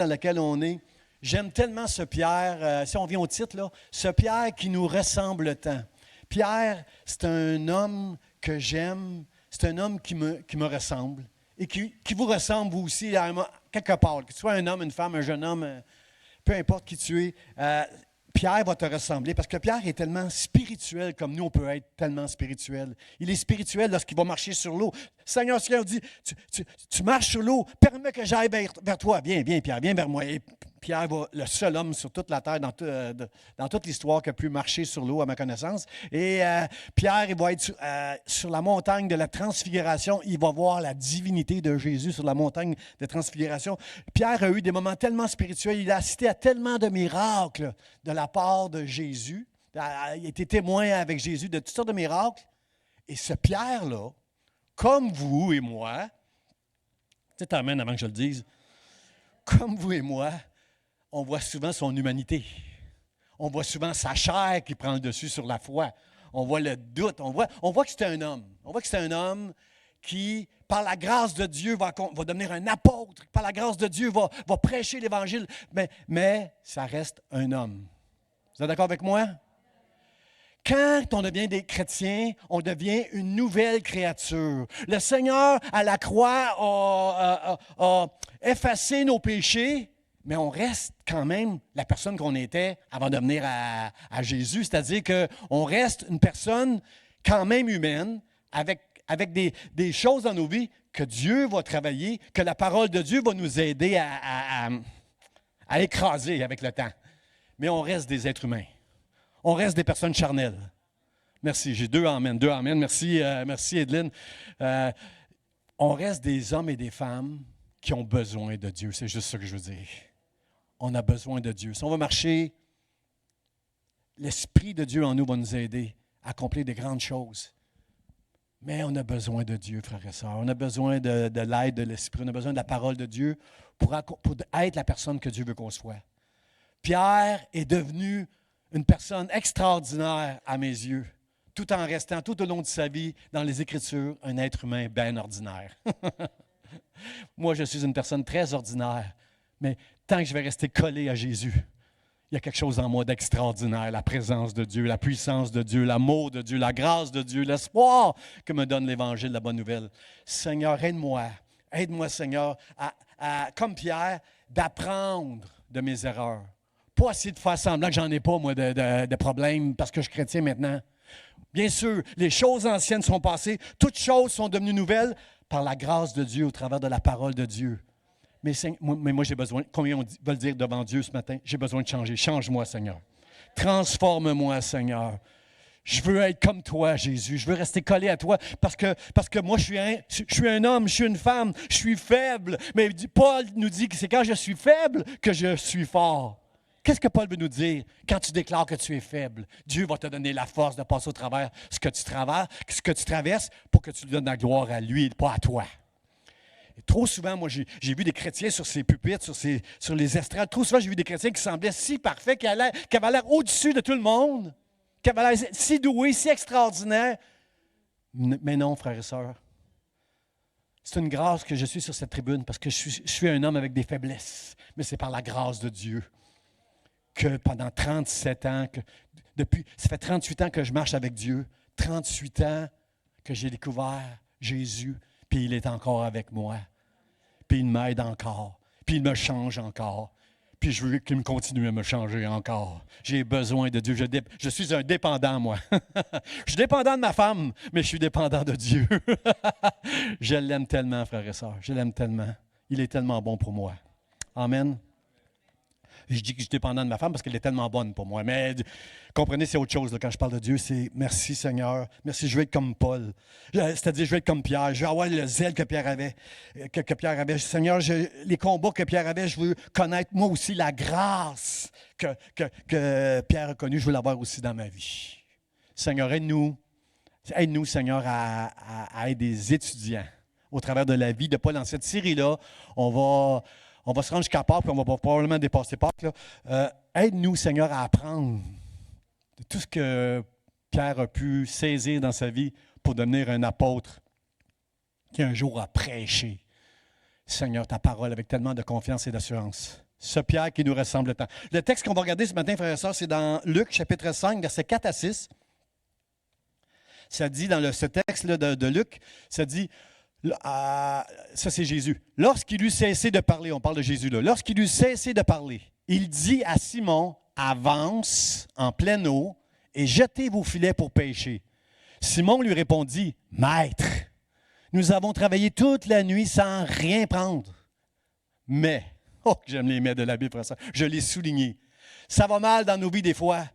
dans laquelle on est. J'aime tellement ce Pierre, si on vient au titre, là, ce Pierre qui nous ressemble tant. Pierre, c'est un homme que j'aime, c'est un homme qui me ressemble et qui vous ressemble vous aussi, quelque part. Que tu sois un homme, une femme, un jeune homme, peu importe qui tu es, Pierre va te ressembler parce que Pierre est tellement spirituel comme nous, on peut être tellement spirituel. Il est spirituel lorsqu'il va marcher sur l'eau. Seigneur dit, tu marches sur l'eau, permets que j'aille vers toi. Viens, Pierre, viens vers moi. Et Pierre va, le seul homme sur toute la terre, dans toute l'histoire qui a pu marcher sur l'eau, à ma connaissance. Et Pierre, il va être sur la montagne de la transfiguration. Il va voir la divinité de Jésus sur la montagne de transfiguration. Pierre a eu des moments tellement spirituels. Il a assisté à tellement de miracles de la part de Jésus. Il a été témoin avec Jésus de toutes sortes de miracles. Et ce Pierre-là, comme vous et moi, tu t'amènes avant que je le dise, comme vous et moi, on voit souvent son humanité. On voit souvent sa chair qui prend le dessus sur la foi. On voit le doute. On voit que c'est un homme. On voit que c'est un homme qui, par la grâce de Dieu, va devenir un apôtre. Par la grâce de Dieu, va prêcher l'Évangile. Mais ça reste un homme. Vous êtes d'accord avec moi? Quand on devient des chrétiens, on devient une nouvelle créature. Le Seigneur, à la croix, a effacé nos péchés, mais on reste quand même la personne qu'on était avant de venir à Jésus. C'est-à-dire qu'on reste une personne quand même humaine, avec des choses dans nos vies que Dieu va travailler, que la parole de Dieu va nous aider à écraser avec le temps. Mais on reste des êtres humains. On reste des personnes charnelles. Merci, j'ai deux amen. Merci, merci Edelyne. On reste des hommes et des femmes qui ont besoin de Dieu. C'est juste ça que je veux dire. On a besoin de Dieu. Si on va marcher, l'Esprit de Dieu en nous va nous aider à accomplir des grandes choses. Mais on a besoin de Dieu, frères et sœurs. On a besoin de l'aide de l'Esprit. On a besoin de la parole de Dieu pour être la personne que Dieu veut qu'on soit. Pierre est devenu une personne extraordinaire à mes yeux, tout en restant tout au long de sa vie dans les Écritures, un être humain bien ordinaire. Moi, je suis une personne très ordinaire, mais tant que je vais rester collé à Jésus, il y a quelque chose en moi d'extraordinaire, la présence de Dieu, la puissance de Dieu, l'amour de Dieu, la grâce de Dieu, l'espoir que me donne l'Évangile, la bonne nouvelle. Seigneur, aide-moi Seigneur, comme Pierre, d'apprendre de mes erreurs. Pas essayer de faire semblant que j'en ai pas, moi, de problèmes parce que je suis chrétien maintenant. Bien sûr, les choses anciennes sont passées, toutes choses sont devenues nouvelles par la grâce de Dieu au travers de la parole de Dieu. Mais moi, j'ai besoin, combien on va le dire devant Dieu ce matin? J'ai besoin de changer. Change-moi, Seigneur. Transforme-moi, Seigneur. Je veux être comme toi, Jésus. Je veux rester collé à toi parce que moi, je suis un homme, je suis une femme, je suis faible. Mais Paul nous dit que c'est quand je suis faible que je suis fort. Qu'est-ce que Paul veut nous dire quand tu déclares que tu es faible? Dieu va te donner la force de passer au travers ce que tu traverses pour que tu lui donnes la gloire à lui et pas à toi. Et trop souvent, moi, j'ai vu des chrétiens sur ces pupitres, sur les estrades. Trop souvent, j'ai vu des chrétiens qui semblaient si parfaits, qui avaient l'air au-dessus de tout le monde, qui avaient l'air si doués, si extraordinaires. Mais non, frères et sœurs. C'est une grâce que je suis sur cette tribune parce que je suis un homme avec des faiblesses. Mais c'est par la grâce de Dieu que pendant 37 ans, ça fait 38 ans que je marche avec Dieu, 38 ans que j'ai découvert Jésus, puis il est encore avec moi. Puis il m'aide encore, puis il me change encore, puis je veux qu'il me continue à me changer encore. J'ai besoin de Dieu. Je suis un dépendant, moi. Je suis dépendant de ma femme, mais je suis dépendant de Dieu. Je l'aime tellement, frères et sœurs. Je l'aime tellement. Il est tellement bon pour moi. Amen. Je dis que je suis dépendant de ma femme parce qu'elle est tellement bonne pour moi. Mais comprenez, c'est autre chose là, quand je parle de Dieu. C'est merci Seigneur. Merci, je veux être comme Paul. C'est-à-dire, je veux être comme Pierre. Je veux avoir le zèle que Pierre avait. Seigneur, les combats que Pierre avait, je veux connaître moi aussi la grâce que Pierre a connue. Je veux l'avoir aussi dans ma vie. Seigneur, aide-nous. Aide-nous, Seigneur, à être des étudiants au travers de la vie de Paul. Dans cette série-là, on va se rendre jusqu'à Pâques, puis on va probablement dépasser Pâques. Aide-nous, Seigneur, à apprendre de tout ce que Pierre a pu saisir dans sa vie pour devenir un apôtre qui un jour a prêché, Seigneur, ta parole avec tellement de confiance et d'assurance. ce Pierre qui nous ressemble tant. Le texte qu'on va regarder ce matin, frères et sœurs, c'est dans Luc, chapitre 5, versets 4 à 6. Ça dit, dans ce texte-là de Luc, ça dit, ça c'est Jésus. Lorsqu'il eut cessé de parler, on parle de Jésus là, lorsqu'il eut cessé de parler, il dit à Simon, avance en pleine eau et jetez vos filets pour pêcher. Simon lui répondit, Maître, nous avons travaillé toute la nuit sans rien prendre. Mais, oh, j'aime les mais de la Bible, frère, je l'ai souligné. Ça va mal dans nos vies des fois,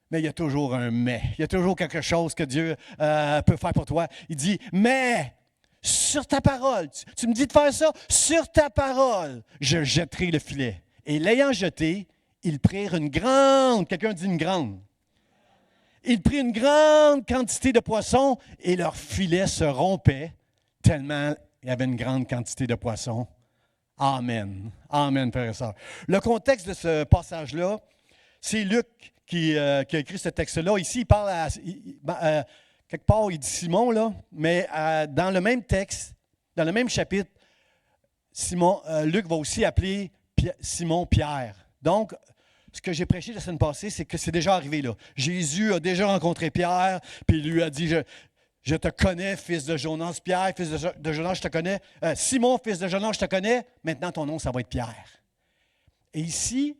mais il y a toujours un mais. Il y a toujours quelque chose que Dieu peut faire pour toi. Il dit, mais, sur ta parole, tu me dis de faire ça, sur ta parole, je jetterai le filet. Et l'ayant jeté, ils prirent une grande, quelqu'un dit une grande. Ils prirent une grande quantité de poissons et leur filet se rompait tellement il y avait une grande quantité de poissons. Amen. Amen, frères et sœurs. Le contexte de ce passage-là, c'est Luc qui a écrit ce texte-là. Ici, il parle quelque part, il dit Simon, là, mais dans le même texte, dans le même chapitre, Luc va aussi appeler Simon Pierre. Donc, ce que j'ai prêché la semaine passée, c'est que c'est déjà arrivé là. Jésus a déjà rencontré Pierre, puis il lui a dit, je te connais, fils de Jonas. Pierre, fils de Jonas, je te connais. Simon, fils de Jonas, je te connais. Maintenant, ton nom, ça va être Pierre. Et ici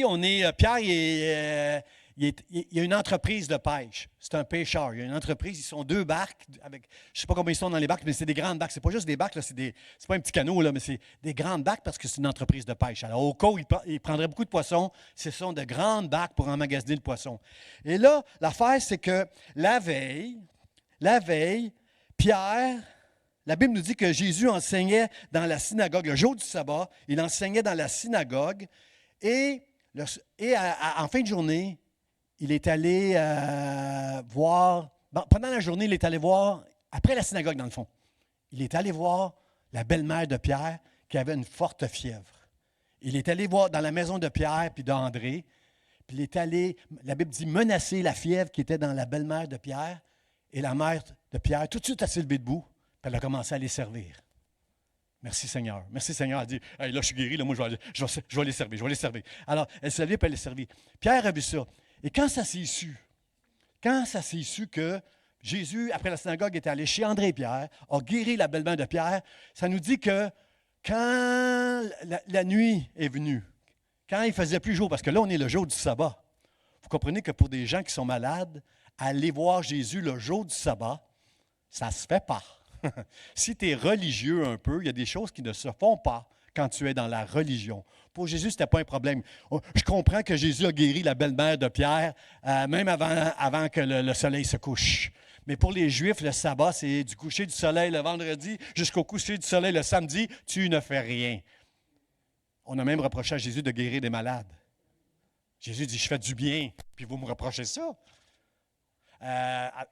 on est, Pierre, il y a une entreprise de pêche. C'est un pêcheur. Il y a une entreprise, ils sont 2 barques. Je ne sais pas combien ils sont dans les barques, mais c'est des grandes barques. Ce n'est pas juste des barques, là, c'est pas un petit canot, là, mais c'est des grandes barques parce que c'est une entreprise de pêche. Alors, au cas où ils prendraient beaucoup de poissons, ce sont de grandes barques pour emmagasiner le poisson. Et là, l'affaire, c'est que la veille, Pierre, la Bible nous dit que Jésus enseignait dans la synagogue, le jour du sabbat, il enseignait dans la synagogue, et en fin de journée, il est allé voir, pendant la journée, il est allé voir, après la synagogue dans le fond, il est allé voir la belle-mère de Pierre qui avait une forte fièvre. Il est allé voir dans la maison de Pierre puis d'André, puis il est allé, la Bible dit, menacer la fièvre qui était dans la belle-mère de Pierre, et la mère de Pierre, tout de suite, elle s'est levée debout, puis elle a commencé à les servir. Merci Seigneur. Merci Seigneur. Elle dit, hey, là, je suis guéri, là, moi, je vais les servir. Alors, elle s'est levée, puis elle les servir. Pierre a vu ça. Et quand ça s'est su que Jésus, après la synagogue, était allé chez André et Pierre, a guéri la belle-mère de Pierre, ça nous dit que quand la nuit est venue, quand il faisait plus jour, parce que là, on est le jour du sabbat, vous comprenez que pour des gens qui sont malades, aller voir Jésus le jour du sabbat, ça ne se fait pas. Si tu es religieux un peu, il y a des choses qui ne se font pas quand tu es dans la religion. Pour Jésus, ce n'était pas un problème. Je comprends que Jésus a guéri la belle-mère de Pierre, même avant que le soleil se couche. Mais pour les Juifs, le sabbat, c'est du coucher du soleil le vendredi jusqu'au coucher du soleil le samedi. Tu ne fais rien. On a même reproché à Jésus de guérir des malades. Jésus dit, je fais du bien, puis vous me reprochez ça.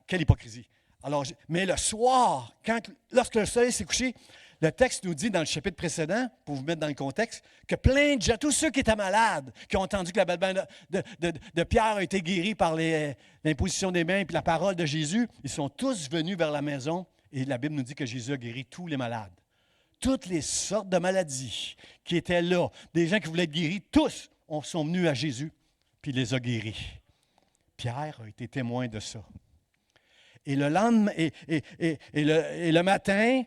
Quelle hypocrisie. Alors, mais le soir, lorsque le soleil s'est couché, le texte nous dit dans le chapitre précédent, pour vous mettre dans le contexte, que plein de gens, tous ceux qui étaient malades, qui ont entendu que la belle-mère de Pierre a été guérie par l'imposition des mains et la parole de Jésus, ils sont tous venus vers la maison et la Bible nous dit que Jésus a guéri tous les malades. Toutes les sortes de maladies qui étaient là, des gens qui voulaient être guéris, tous sont venus à Jésus, puis il les a guéris. Pierre a été témoin de ça. Et le lendemain, et le matin,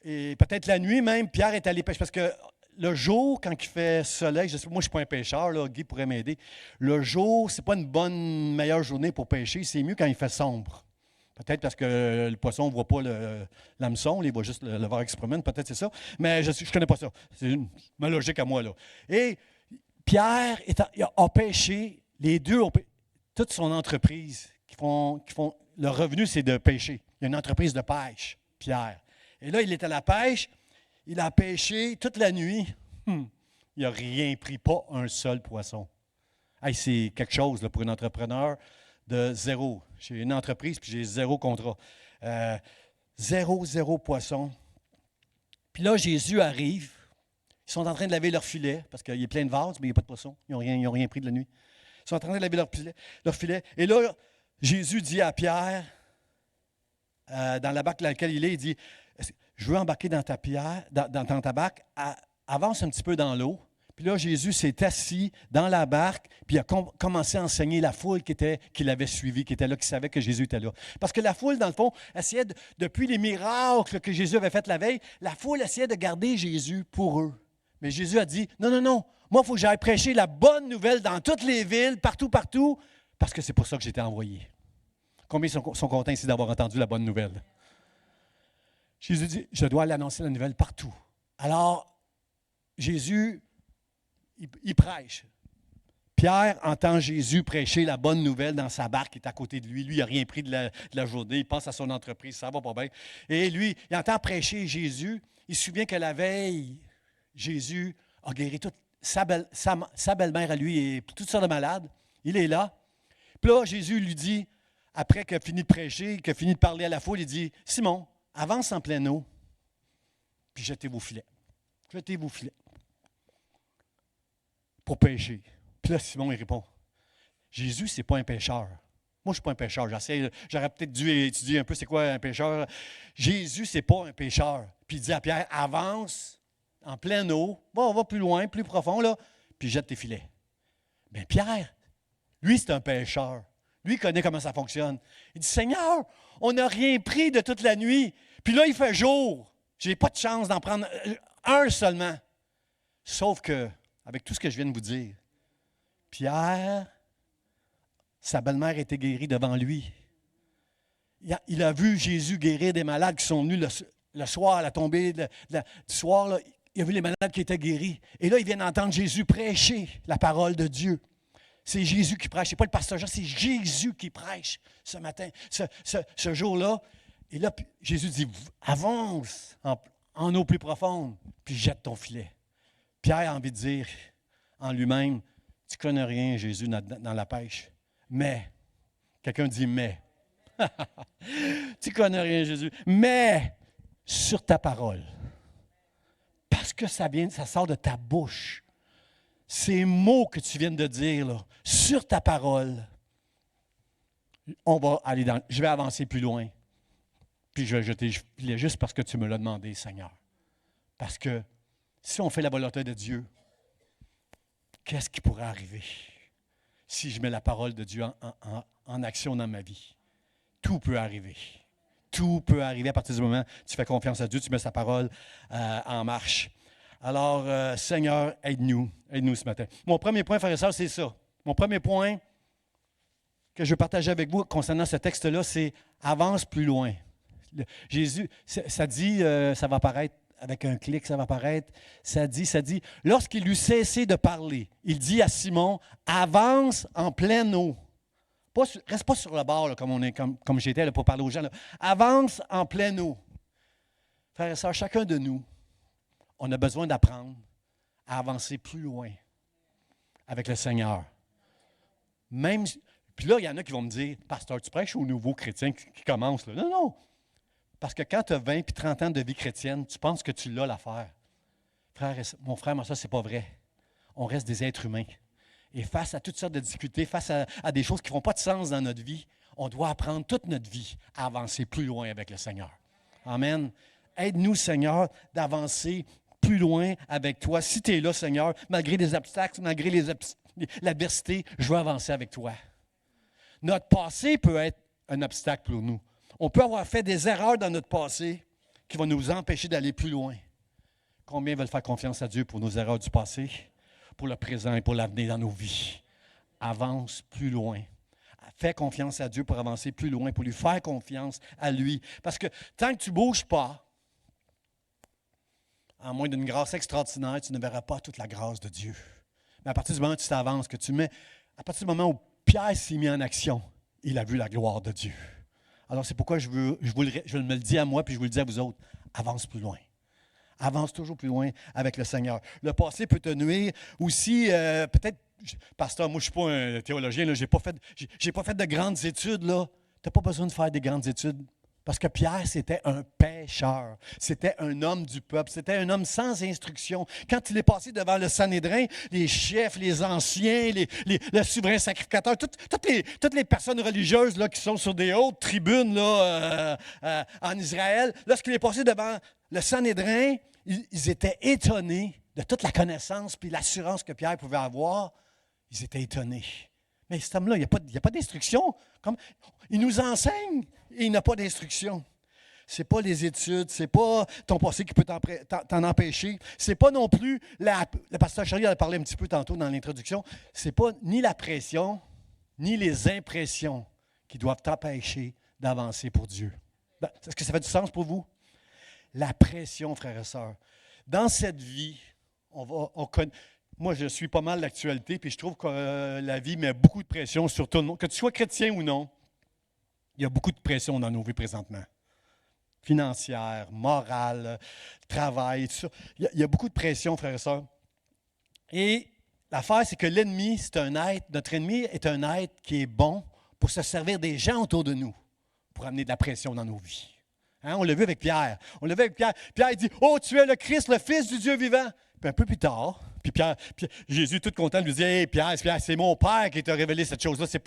et peut-être la nuit même, Pierre est allé pêcher. Parce que le jour, quand il fait soleil, moi je ne suis pas un pêcheur, là, Guy pourrait m'aider. Le jour, ce n'est pas une meilleure journée pour pêcher, c'est mieux quand il fait sombre. Peut-être parce que le poisson ne voit pas l'hameçon, il voit juste le voir qui se promène, peut-être c'est ça. Mais je ne connais pas ça. C'est ma logique à moi, là. Et Pierre a pêché, les deux ont pêché, toute son entreprise qui font le revenu, c'est de pêcher. Il y a une entreprise de pêche, Pierre. Et là, il est à la pêche, il a pêché toute la nuit. Il n'a rien pris, pas un seul poisson. Hey, c'est quelque chose là, pour un entrepreneur de zéro. J'ai une entreprise, puis j'ai 0 contrat. Zéro poisson. Puis là, Jésus arrive. Ils sont en train de laver leur filet, parce qu'il y a plein de vases, mais il n'y a pas de poisson. Ils n'ont rien pris de la nuit. Ils sont en train de laver leur filet. Et là, Jésus dit à Pierre, dans la barque dans laquelle il dit, je veux embarquer dans ta barque, avance un petit peu dans l'eau, Puis là, Jésus s'est assis dans la barque, puis il a commencé à enseigner la foule qui l'avait suivi, qui était là, qui savait que Jésus était là. Parce que la foule, dans le fond, essayait, depuis les miracles que Jésus avait fait la veille, la foule essayait de garder Jésus pour eux. Mais Jésus a dit, non, non, non, moi, il faut que j'aille prêcher la bonne nouvelle dans toutes les villes, partout, partout, parce que c'est pour ça que j'ai été envoyé. Combien sont contents ici d'avoir entendu la bonne nouvelle? Jésus dit, je dois aller annoncer la nouvelle partout. Alors, Jésus, il prêche. Pierre entend Jésus prêcher la bonne nouvelle dans sa barque qui est à côté de lui. Lui, il n'a rien pris de la journée. Il pense à son entreprise, ça va pas bien. Et lui, il entend prêcher Jésus. Il se souvient que la veille, Jésus a guéri toute sa belle-mère à lui et toutes sortes de malades. Il est là. Puis là, Jésus lui dit, après qu'il a fini de prêcher, qu'il a fini de parler à la foule, il dit, « Simon, avance en pleine eau, puis jetez vos filets. Jetez vos filets. » Pour pêcher. Puis là, Simon, il répond, Jésus, ce n'est pas un pêcheur. Moi, je ne suis pas un pêcheur. J'aurais peut-être dû étudier un peu c'est quoi un pêcheur. Jésus, ce n'est pas un pêcheur. Puis il dit à Pierre, avance en pleine eau, on va plus loin, plus profond, là, puis jette tes filets. Bien, Pierre, lui, c'est un pêcheur. Lui, il connaît comment ça fonctionne. Il dit, Seigneur, on n'a rien pris de toute la nuit. Puis là, il fait jour. Je n'ai pas de chance d'en prendre un seulement. Sauf que, avec tout ce que je viens de vous dire, Pierre, sa belle-mère était guérie devant lui. Il a vu Jésus guérir des malades qui sont venus le soir, à la tombée du soir. Là, il a vu les malades qui étaient guéris. Et là, il vient d'entendre Jésus prêcher la parole de Dieu. C'est Jésus qui prêche. Ce n'est pas le pasteur Jean, c'est Jésus qui prêche ce matin, ce jour-là. Et là, Jésus dit, avance en eau plus profonde, puis jette ton filet. Pierre a envie de dire en lui-même, tu ne connais rien, Jésus, dans la pêche. Mais, quelqu'un dit mais. Tu ne connais rien, Jésus. Mais, sur ta parole. Parce que ça sort de ta bouche. Ces mots que tu viens de dire, là, sur ta parole, je vais avancer plus loin. Puis je vais jeter le filet juste parce que tu me l'as demandé, Seigneur. Parce que si on fait la volonté de Dieu, qu'est-ce qui pourrait arriver si je mets la parole de Dieu en action dans ma vie? Tout peut arriver. Tout peut arriver à partir du moment où tu fais confiance à Dieu, tu mets sa parole en marche. Alors, Seigneur, aide-nous ce matin. Mon premier point, frères et sœurs, c'est ça. Mon premier point que je veux partager avec vous concernant ce texte-là, c'est « avance plus loin ». Jésus, ça dit, ça va apparaître avec un clic, ça va apparaître, ça dit, lorsqu'il eut cessé de parler, il dit à Simon, « avance en pleine eau ». Reste pas sur le bord là, comme j'étais là, pour parler aux gens. Là. Avance en pleine eau. Frères et sœurs, chacun de nous, on a besoin d'apprendre à avancer plus loin avec le Seigneur. Puis là, il y en a qui vont me dire, « Pasteur, tu prêches aux nouveaux chrétiens qui commencent. » Là. Non, non. Parce que quand tu as 20 et 30 ans de vie chrétienne, tu penses que tu l'as l'affaire. Mon frère, moi, ça, c'est pas vrai. On reste des êtres humains. Et face à toutes sortes de difficultés, face à des choses qui ne font pas de sens dans notre vie, on doit apprendre toute notre vie à avancer plus loin avec le Seigneur. Amen. Aide-nous, Seigneur, d'avancer plus loin avec toi. Si tu es là, Seigneur, malgré les obstacles, malgré l'adversité, je veux avancer avec toi. Notre passé peut être un obstacle pour nous. On peut avoir fait des erreurs dans notre passé qui vont nous empêcher d'aller plus loin. Combien veulent faire confiance à Dieu pour nos erreurs du passé, pour le présent et pour l'avenir dans nos vies? Avance plus loin. Fais confiance à Dieu pour avancer plus loin, pour lui faire confiance à lui. Parce que tant que tu ne bouges pas, à moins d'une grâce extraordinaire, tu ne verras pas toute la grâce de Dieu. Mais à partir du moment où tu t'avances, à partir du moment où Pierre s'est mis en action, il a vu la gloire de Dieu. Alors, c'est pourquoi je me le dis à moi, puis je vous le dis à vous autres. Avance plus loin. Avance toujours plus loin avec le Seigneur. Le passé peut te nuire aussi, peut-être, pasteur, moi, je ne suis pas un théologien, je n'ai pas fait de grandes études. Tu n'as pas besoin de faire des grandes études. Parce que Pierre, c'était un pécheur. C'était un homme du peuple. C'était un homme sans instruction. Quand il est passé devant le Sanhédrin, les chefs, les anciens, le souverain sacrificateur, toutes les personnes religieuses là, qui sont sur des hautes tribunes là, en Israël, lorsqu'il est passé devant le Sanhédrin, ils étaient étonnés de toute la connaissance puis l'assurance que Pierre pouvait avoir, ils étaient étonnés. Mais cet homme-là, il n'y a pas d'instruction. Il nous enseigne et il n'a pas d'instruction. Ce n'est pas les études, ce n'est pas ton passé qui peut t'en empêcher. Ce n'est pas non plus, le pasteur Charlie a parlé un petit peu tantôt dans l'introduction, ce n'est pas ni la pression, ni les impressions qui doivent t'empêcher d'avancer pour Dieu. Est-ce que ça fait du sens pour vous? La pression, frères et sœurs. Dans cette vie, moi, je suis pas mal l'actualité, puis je trouve que la vie met beaucoup de pression sur tout le monde. Que tu sois chrétien ou non, il y a beaucoup de pression dans nos vies présentement. Financière, morale, travail, tout ça. Il y a beaucoup de pression, frères et sœurs. Et l'affaire, c'est que l'ennemi, notre ennemi est un être qui est bon pour se servir des gens autour de nous, pour amener de la pression dans nos vies. Hein, on l'a vu avec Pierre. Pierre, il dit, « Oh, tu es le Christ, le Fils du Dieu vivant. » Puis un peu plus tard, Jésus, tout content, lui dit, « Hey, Pierre, c'est mon Père qui t'a révélé cette chose-là. C'est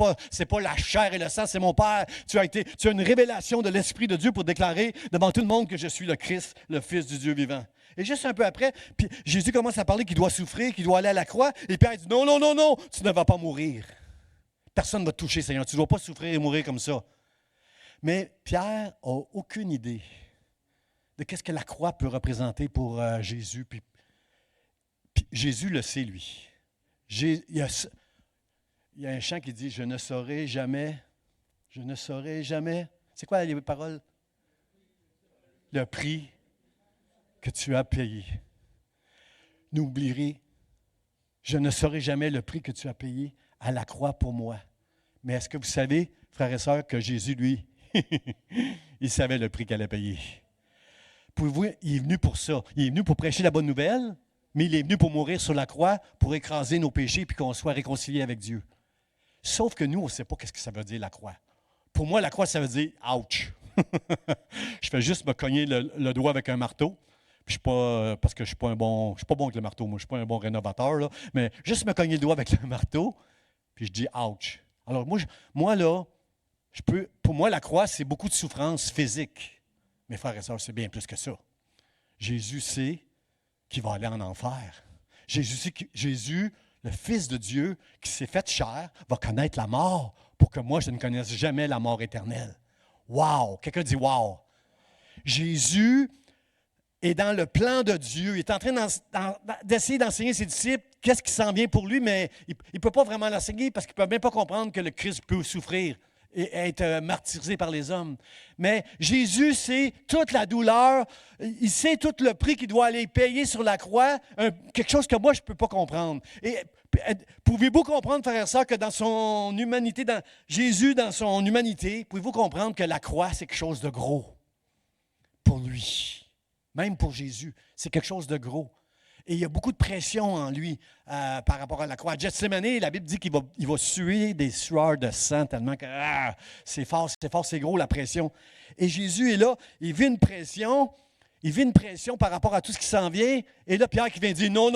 pas la chair et le sang, c'est mon Père. Tu as une révélation de l'Esprit de Dieu pour déclarer devant tout le monde que je suis le Christ, le Fils du Dieu vivant. » Et juste un peu après, puis Jésus commence à parler qu'il doit souffrir, qu'il doit aller à la croix. Et Pierre dit, « Non, tu ne vas pas mourir. Personne ne va te toucher, Seigneur. Tu ne dois pas souffrir et mourir comme ça. » Mais Pierre n'a aucune idée de qu'est-ce que la croix peut représenter pour Jésus. Puis Jésus le sait, lui. Il y a un chant qui dit « Je ne saurai jamais. » C'est quoi les paroles? Le prix que tu as payé. N'oublierai, je ne saurai jamais le prix que tu as payé à la croix pour moi. Mais est-ce que vous savez, frères et sœurs, que Jésus, lui, il savait le prix qu'elle allait payer. Pouvez-vous, il est venu pour ça. Il est venu pour prêcher la bonne nouvelle, mais il est venu pour mourir sur la croix, pour écraser nos péchés et qu'on soit réconciliés avec Dieu. Sauf que nous, on ne sait pas ce que ça veut dire, la croix. Pour moi, la croix, ça veut dire « ouch ». Je fais juste me cogner le doigt avec un marteau. Puis je suis pas, parce que je ne suis pas bon avec le marteau. Moi, je ne suis pas un bon rénovateur, là, mais juste me cogner le doigt avec le marteau, puis je dis « ouch ». Alors pour moi, la croix, c'est beaucoup de souffrance physique. Mes frères et sœurs, c'est bien plus que ça. Jésus sait qu'il va aller en enfer. Jésus, le Fils de Dieu, qui s'est fait chair, va connaître la mort pour que moi, je ne connaisse jamais la mort éternelle. Wow! Quelqu'un dit wow! Jésus est dans le plan de Dieu. Il est en train d'essayer d'enseigner ses disciples qu'est-ce qui s'en vient pour lui, mais il ne peut pas vraiment l'enseigner parce qu'il ne peut même pas comprendre que le Christ peut souffrir et être martyrisé par les hommes. Mais Jésus sait toute la douleur, il sait tout le prix qu'il doit aller payer sur la croix, quelque chose que moi, je ne peux pas comprendre. Et pouvez-vous comprendre, frères et sœurs, que dans son humanité, Jésus, dans son humanité, pouvez-vous comprendre que la croix, c'est quelque chose de gros pour lui, même pour Jésus, c'est quelque chose de gros. Et il y a beaucoup de pression en lui par rapport à la croix. À Gethsémani, la Bible dit qu'il va suer des sueurs de sang tellement que c'est fort, c'est gros la pression. Et Jésus est là, il vit une pression par rapport à tout ce qui s'en vient. Et là, Pierre qui vient dire non,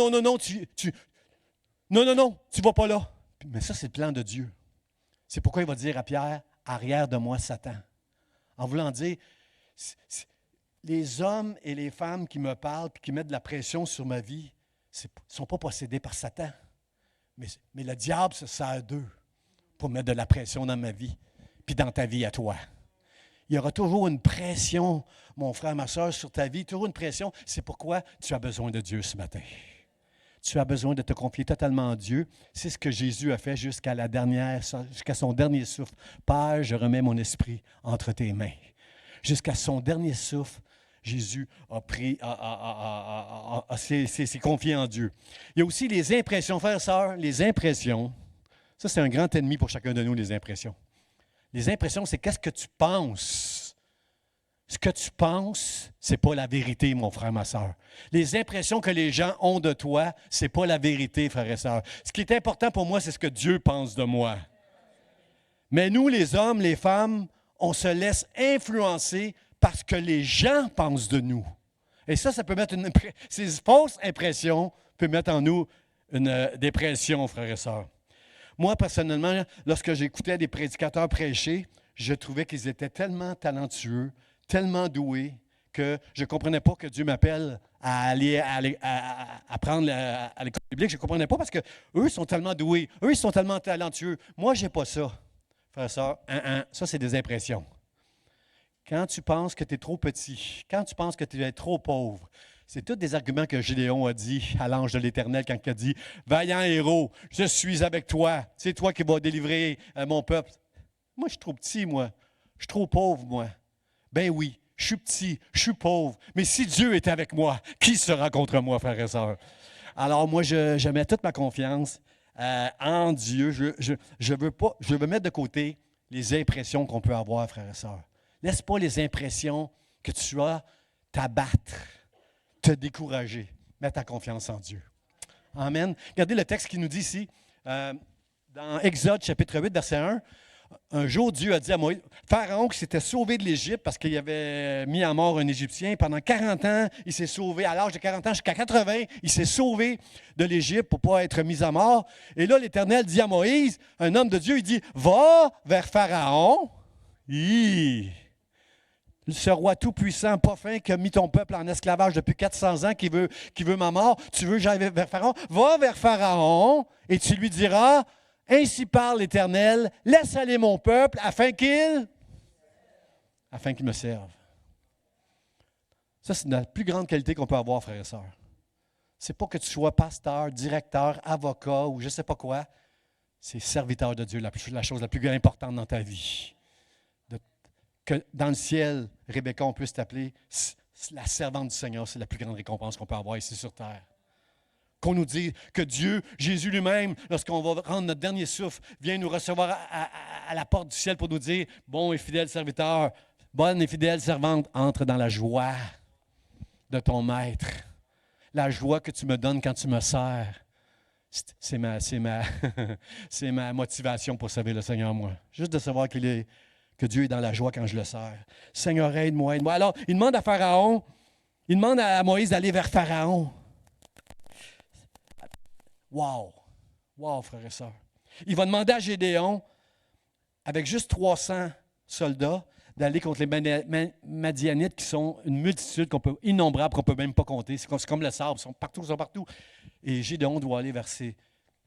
tu vas pas là. Mais ça, c'est le plan de Dieu. C'est pourquoi il va dire à Pierre, arrière de moi, Satan. En voulant dire, les hommes et les femmes qui me parlent et qui mettent de la pression sur ma vie ne sont pas possédés par Satan. Mais le diable se sert d'eux pour mettre de la pression dans ma vie puis dans ta vie à toi. Il y aura toujours une pression, mon frère, ma soeur, sur ta vie, toujours une pression. C'est pourquoi tu as besoin de Dieu ce matin. Tu as besoin de te confier totalement en Dieu. C'est ce que Jésus a fait jusqu'à son dernier souffle. Père, je remets mon esprit entre tes mains. Jusqu'à son dernier souffle, Jésus s'est confié en Dieu. Il y a aussi les impressions, frères et sœurs, les impressions. Ça, c'est un grand ennemi pour chacun de nous, les impressions. Les impressions, c'est qu'est-ce que tu penses. Ce que tu penses, ce n'est pas la vérité, mon frère, ma sœur. Les impressions que les gens ont de toi, ce n'est pas la vérité, frères et sœurs. Ce qui est important pour moi, c'est ce que Dieu pense de moi. Mais nous, les hommes, les femmes, on se laisse influencer parce que les gens pensent de nous. Et ça peut mettre ces fausses impressions peuvent mettre en nous une dépression, frères et sœurs. Moi, personnellement, lorsque j'écoutais des prédicateurs prêcher, je trouvais qu'ils étaient tellement talentueux, tellement doués, que je ne comprenais pas que Dieu m'appelle à aller apprendre à l'école biblique. Je ne comprenais pas parce qu'eux sont tellement doués, eux, ils sont tellement talentueux. Moi, je n'ai pas ça. Frère et sœur, ça, c'est des impressions. Quand tu penses que tu es trop petit, quand tu penses que tu es trop pauvre, c'est tous des arguments que Gédéon a dit à l'ange de l'Éternel quand il a dit « Vaillant héros, je suis avec toi. C'est toi qui vas délivrer mon peuple. » Moi, je suis trop petit, moi. Je suis trop pauvre, moi. Ben oui, je suis petit, je suis pauvre. Mais si Dieu est avec moi, qui sera contre moi, frères et sœurs? Alors, moi, je mets toute ma confiance en Dieu. Je veux mettre de côté les impressions qu'on peut avoir, frères et sœurs. Laisse pas les impressions que tu as t'abattre, te décourager. Mets ta confiance en Dieu. Amen. Regardez le texte qui nous dit ici, dans Exode chapitre 8, verset 1. Un jour, Dieu a dit à Moïse, Pharaon qui s'était sauvé de l'Égypte parce qu'il avait mis à mort un Égyptien, pendant 40 ans, il s'est sauvé, à l'âge de 40 ans jusqu'à 80, il s'est sauvé de l'Égypte pour ne pas être mis à mort. Et là, l'Éternel dit à Moïse, un homme de Dieu, il dit, va vers Pharaon. Ce roi tout-puissant, pas fin, qui a mis ton peuple en esclavage depuis 400 ans, qui veut ma mort, tu veux que j'aille vers Pharaon? Va vers Pharaon et tu lui diras, ainsi parle l'Éternel, laisse aller mon peuple afin qu'il me serve. Ça, c'est la plus grande qualité qu'on peut avoir, frères et sœurs. Ce n'est pas que tu sois pasteur, directeur, avocat ou je ne sais pas quoi. C'est serviteur de Dieu, la chose la plus importante dans ta vie. Que dans le ciel, Rebecca, on puisse t'appeler la servante du Seigneur, c'est la plus grande récompense qu'on peut avoir ici sur terre. Qu'on nous dise que Dieu, Jésus lui-même, lorsqu'on va rendre notre dernier souffle, vient nous recevoir à la porte du ciel pour nous dire, bon et fidèle serviteur, bonne et fidèle servante, entre dans la joie de ton maître. La joie que tu me donnes quand tu me sers. C'est ma motivation pour servir le Seigneur, moi. Juste de savoir que Dieu est dans la joie quand je le sers. Seigneur, aide-moi, aide-moi. Alors, il demande à Pharaon, il demande à Moïse d'aller vers Pharaon. Wow! Wow, frères et sœurs. Il va demander à Gédéon, avec juste 300 soldats, d'aller contre les Madianites, qui sont une multitude innombrable qu'on ne peut même pas compter. C'est comme le sable, ils sont partout. Et Gédéon doit aller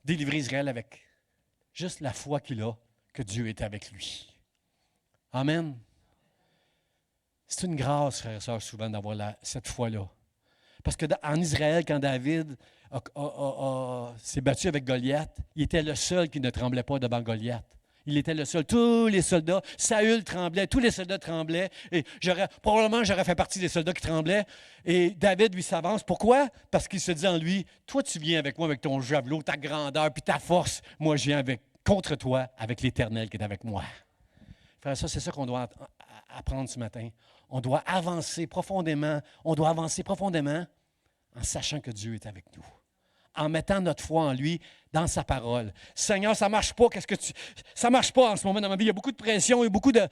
délivrer Israël avec juste la foi qu'il a, que Dieu est avec lui. Amen. C'est une grâce, frères et sœurs, souvent d'avoir cette foi-là. Parce qu'en Israël, quand David s'est battu avec Goliath, il était le seul qui ne tremblait pas devant Goliath. Il était le seul. Tous les soldats, Saül tremblait, tous les soldats tremblaient. Et probablement, j'aurais fait partie des soldats qui tremblaient. Et David lui s'avance. Pourquoi? Parce qu'il se dit en lui, toi, tu viens avec moi avec ton javelot, ta grandeur, puis ta force. Moi, je viens contre toi avec l'Éternel qui est avec moi. Frère, c'est ça qu'on doit apprendre ce matin. On doit avancer profondément. On doit avancer profondément en sachant que Dieu est avec nous. En mettant notre foi en lui, dans sa parole. Seigneur, ça ne marche pas. Ça ne marche pas en ce moment dans ma vie. Il y a beaucoup de pression, il y a beaucoup de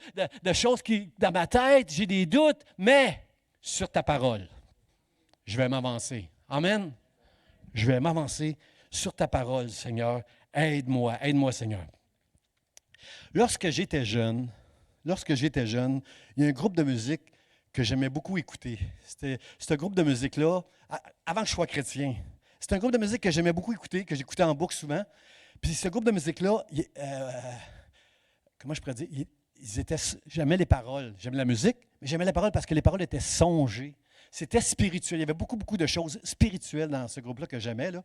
choses dans ma tête. J'ai des doutes, mais sur ta parole, je vais m'avancer. Amen. Je vais m'avancer sur ta parole, Seigneur. Aide-moi, Seigneur. Lorsque j'étais jeune, il y a un groupe de musique que j'aimais beaucoup écouter. C'était ce groupe de musique-là, avant que je sois chrétien. C'est un groupe de musique que j'aimais beaucoup écouter, que j'écoutais en boucle souvent. Puis ce groupe de musique-là, comment je pourrais dire, j'aimais les paroles. J'aimais la musique, mais j'aimais les paroles parce que les paroles étaient songées. C'était spirituel. Il y avait beaucoup de choses spirituelles dans ce groupe-là que j'aimais. Là.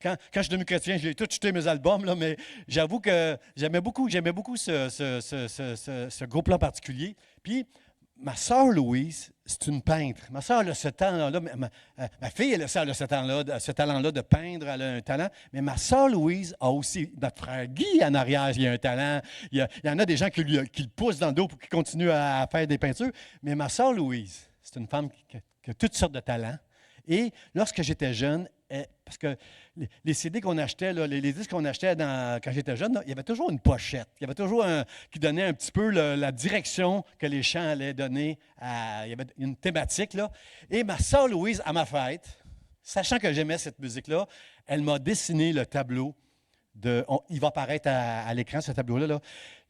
Quand je suis devenu chrétien, j'ai tout jeté mes albums, là, mais j'avoue que j'aimais beaucoup ce groupe-là en particulier. Puis, ma sœur Louise, c'est une peintre. Ma sœur a ce talent-là. Ma fille, elle a ce talent-là de peindre. Elle a un talent. Mais ma sœur Louise a aussi, notre frère Guy en arrière, il a un talent. Il y en a des gens qui le poussent dans le dos pour qu'il continue à faire des peintures. Mais ma sœur Louise, c'est une femme qui a toutes sortes de talents. Et lorsque j'étais jeune, parce que les CD qu'on achetait, là, les disques qu'on achetait quand j'étais jeune, là, il y avait toujours une pochette. Il y avait toujours qui donnait un petit peu la direction que les chants allaient donner. Il y avait une thématique. Là. Et ma sœur Louise, à ma fête, sachant que j'aimais cette musique-là, elle m'a dessiné le tableau. Il va apparaître à l'écran, ce tableau-là. Là.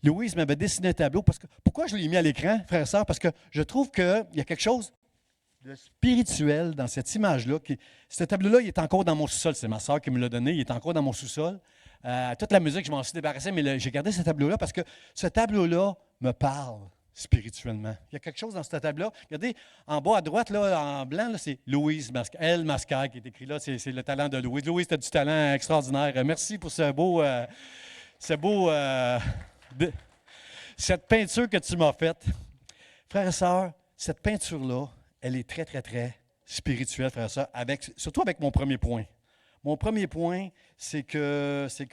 Louise m'avait dessiné un tableau. Pourquoi je l'ai mis à l'écran, frère et sœur? Parce que je trouve qu'il y a quelque chose le spirituel dans cette image-là. Ce tableau-là, il est encore dans mon sous-sol. C'est ma soeur qui me l'a donné. Il est encore dans mon sous-sol. Toute la musique, je m'en suis débarrassé, mais j'ai gardé ce tableau-là parce que ce tableau-là me parle spirituellement. Il y a quelque chose dans ce tableau-là. Regardez, en bas à droite, là, en blanc, là, c'est Louise Mascar qui est écrit là. C'est le talent de Louise. Louise, tu as du talent extraordinaire. Merci pour cette peinture que tu m'as faite. Frères et sœurs, cette peinture-là, elle est très, très, très spirituelle, frères et sœurs, surtout avec mon premier point. Mon premier point, c'est que, je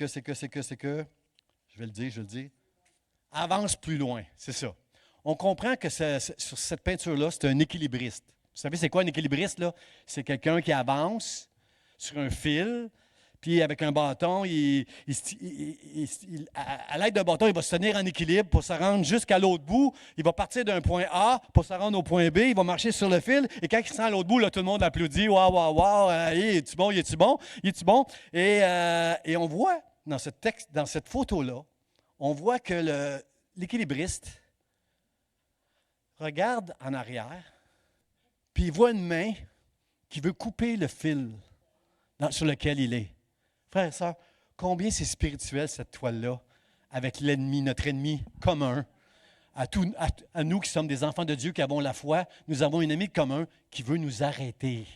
vais le dire, avance plus loin, c'est ça. On comprend que sur cette peinture-là, c'est un équilibriste. Vous savez, c'est quoi un équilibriste, là? C'est quelqu'un qui avance sur un fil, puis avec un bâton, à l'aide d'un bâton, il va se tenir en équilibre pour se rendre jusqu'à l'autre bout. Il va partir d'un point A pour se rendre au point B. Il va marcher sur le fil. Et quand il se rend à l'autre bout, là, tout le monde applaudit. Waouh, waouh, waouh. Es-tu bon? Es-tu bon? Es-tu bon? Et on voit dans cette photo-là, on voit que l'équilibriste regarde en arrière, puis il voit une main qui veut couper le fil sur lequel il est. Frères et sœurs, combien c'est spirituel cette toile-là avec l'ennemi, notre ennemi commun, à nous qui sommes des enfants de Dieu, qui avons la foi, nous avons un ennemi commun qui veut nous arrêter,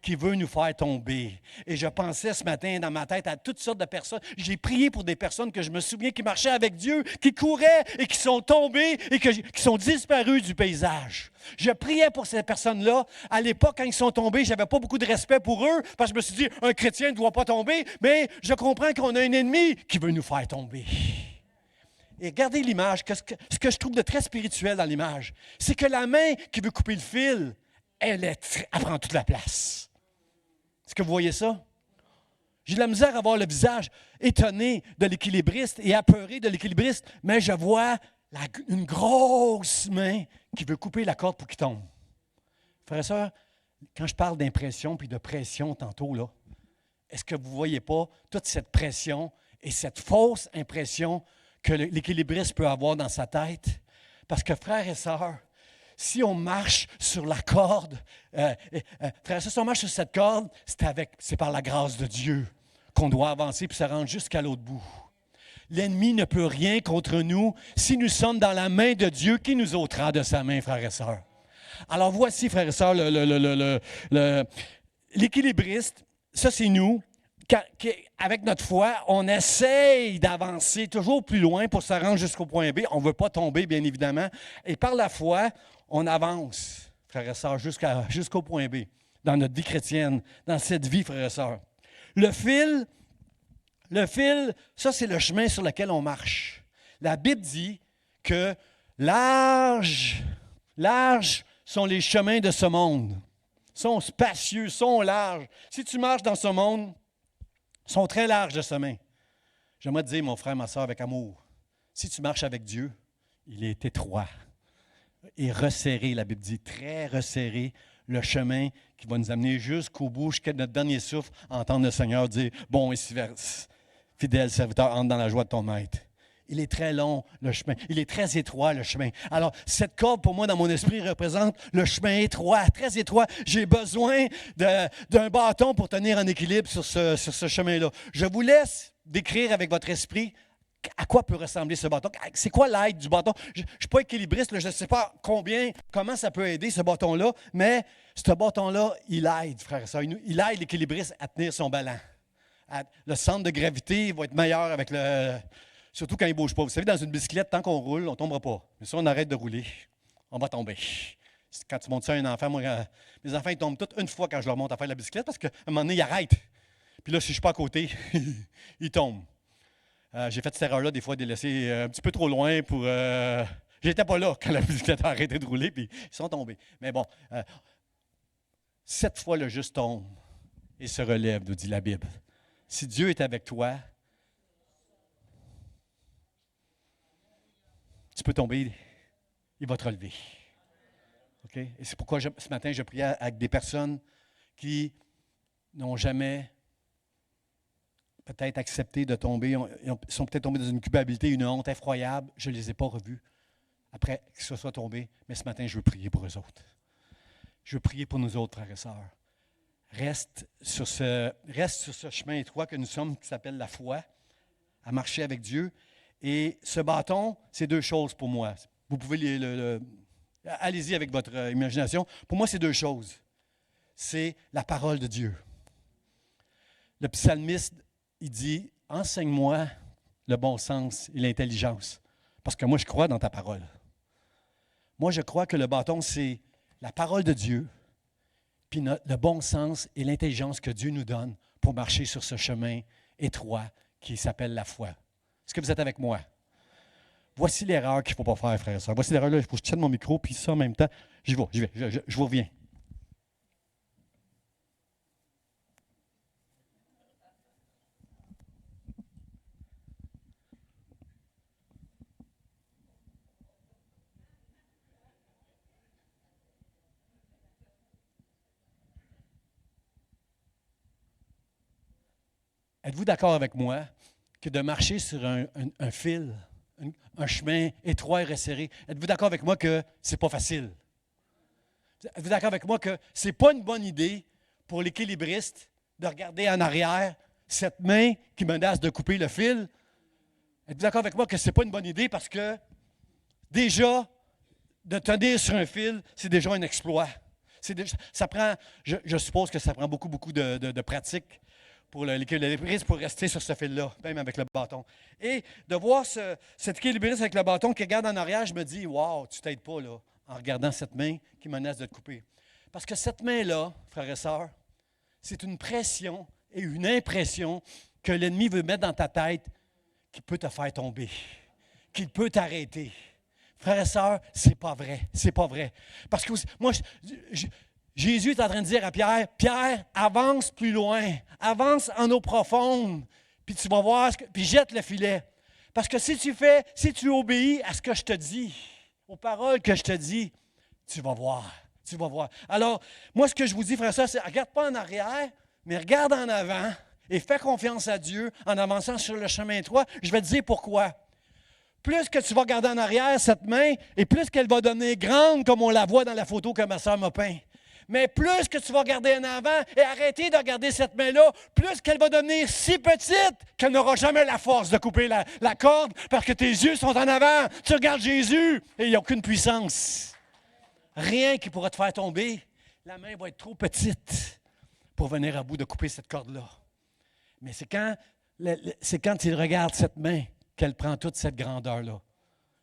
qui veut nous faire tomber. Et je pensais ce matin dans ma tête à toutes sortes de personnes. J'ai prié pour des personnes que je me souviens qui marchaient avec Dieu, qui couraient et qui sont tombées et qui sont disparues du paysage. Je priais pour ces personnes-là. À l'époque, quand ils sont tombés, je n'avais pas beaucoup de respect pour eux parce que je me suis dit, un chrétien ne doit pas tomber, mais je comprends qu'on a un ennemi qui veut nous faire tomber. Et regardez l'image. Ce que je trouve de très spirituel dans l'image, c'est que la main qui veut couper le fil, elle prend toute la place. Est-ce que vous voyez ça? J'ai de la misère à voir le visage étonné de l'équilibriste et apeuré de l'équilibriste, mais je vois une grosse main qui veut couper la corde pour qu'il tombe. Frères et sœurs, quand je parle d'impression puis de pression tantôt, là, est-ce que vous ne voyez pas toute cette pression et cette fausse impression que l'équilibriste peut avoir dans sa tête? Parce que, frères et sœurs, si on marche sur la corde, frères et sœurs, si on marche sur cette corde, c'est par la grâce de Dieu qu'on doit avancer puis se rendre jusqu'à l'autre bout. L'ennemi ne peut rien contre nous si nous sommes dans la main de Dieu qui nous ôtera de sa main, frères et sœurs. Alors voici, frères et sœurs, l'équilibriste, ça c'est nous. Avec notre foi, on essaye d'avancer toujours plus loin pour se rendre jusqu'au point B. On ne veut pas tomber, bien évidemment. Et par la foi, on avance, frères et sœurs, jusqu'au point B, dans notre vie chrétienne, dans cette vie, frères et sœurs. Le fil, ça, c'est le chemin sur lequel on marche. La Bible dit que larges sont les chemins de ce monde. Sont spacieux, sont larges. Si tu marches dans ce monde, ils sont très larges de chemin. J'aimerais te dire, mon frère, ma soeur, avec amour, si tu marches avec Dieu, il est étroit et resserré, la Bible dit, très resserré, le chemin qui va nous amener jusqu'au bout, jusqu'à notre dernier souffle, entendre le Seigneur dire, bon et fidèle serviteur, entre dans la joie de ton maître. Il est très long, le chemin. Il est très étroit, le chemin. Alors, cette corde, pour moi, dans mon esprit, représente le chemin étroit, très étroit. J'ai besoin d'un bâton pour tenir en équilibre sur ce chemin-là. Je vous laisse décrire avec votre esprit à quoi peut ressembler ce bâton. C'est quoi l'aide du bâton? Je ne suis pas équilibriste, là, je ne sais pas comment ça peut aider ce bâton-là, mais ce bâton-là, il aide, frère et sœur. Il aide l'équilibriste à tenir son ballon. Le centre de gravité va être meilleur avec surtout quand il ne bouge pas. Vous savez, dans une bicyclette, tant qu'on roule, on ne tombera pas. Mais si on arrête de rouler, on va tomber. Quand tu montes ça à un enfant, moi, mes enfants, ils tombent tous une fois quand je leur monte à faire la bicyclette parce qu'à un moment donné, ils arrêtent. Puis là, si je ne suis pas à côté, ils tombent. J'ai fait cette erreur-là, des fois, de les laisser un petit peu trop loin pour... J'étais pas là quand la bicyclette a arrêté de rouler, puis ils sont tombés. Mais bon, 7 fois le juste tombe et se relève, nous dit la Bible. Si Dieu est avec toi, tu peux tomber, il va te relever. OK? Et c'est pourquoi ce matin, je priais avec des personnes qui n'ont jamais peut-être accepté de tomber, ils sont peut-être tombés dans une culpabilité, une honte effroyable. Je ne les ai pas revus après qu'ils se soient tombés, mais ce matin, je veux prier pour eux autres. Je veux prier pour nous autres, frères et sœurs. Reste sur ce chemin étroit que nous sommes, qui s'appelle la foi, à marcher avec Dieu. Et ce bâton, c'est deux choses pour moi. Vous pouvez allez-y avec votre imagination. Pour moi, c'est deux choses. C'est la parole de Dieu. Le psalmiste, il dit, « Enseigne-moi le bon sens et l'intelligence. » Parce que moi, je crois dans ta parole. Moi, je crois que le bâton, c'est la parole de Dieu, puis le bon sens et l'intelligence que Dieu nous donne pour marcher sur ce chemin étroit qui s'appelle la foi. Est-ce que vous êtes avec moi? Voici l'erreur qu'il ne faut pas faire, frère et sœur. Voici l'erreur, là, il faut que je tienne mon micro, puis ça en même temps. Je vous reviens. Êtes-vous d'accord avec moi que de marcher sur un fil, un chemin étroit et resserré, êtes-vous d'accord avec moi que ce n'est pas facile? Êtes-vous d'accord avec moi que ce n'est pas une bonne idée pour l'équilibriste de regarder en arrière cette main qui menace de couper le fil? Êtes-vous d'accord avec moi que ce n'est pas une bonne idée parce que déjà, de tenir sur un fil, c'est déjà un exploit. Ça prend, je suppose que ça prend beaucoup de pratique pour l'équilibriste pour rester sur ce fil-là, même avec le bâton. Et de voir cet équilibriste avec le bâton qui regarde en arrière, je me dis, wow, tu ne t'aides pas là, en regardant cette main qui menace de te couper. Parce que cette main-là, frères et sœurs, c'est une pression et une impression que l'ennemi veut mettre dans ta tête qui peut te faire tomber, qui peut t'arrêter. Frères et sœurs, c'est pas vrai, c'est pas vrai. Parce que moi, Jésus est en train de dire à Pierre, « Pierre, avance plus loin, avance en eau profonde, puis tu vas voir, puis jette le filet. Parce que si tu obéis à ce que je te dis, aux paroles que je te dis, tu vas voir, tu vas voir. » Alors, moi, ce que je vous dis, frère, c'est regarde pas en arrière, mais regarde en avant et fais confiance à Dieu en avançant sur le chemin étroit. Je vais te dire pourquoi. Plus que tu vas regarder en arrière, cette main, et plus qu'elle va devenir grande, comme on la voit dans la photo que ma soeur m'a peinte. Mais plus que tu vas regarder en avant et arrêter de regarder cette main-là, plus qu'elle va devenir si petite qu'elle n'aura jamais la force de couper la corde parce que tes yeux sont en avant. Tu regardes Jésus et il n'y a aucune puissance. Rien qui pourra te faire tomber. La main va être trop petite pour venir à bout de couper cette corde-là. Mais c'est quand tu regardes cette main qu'elle prend toute cette grandeur-là.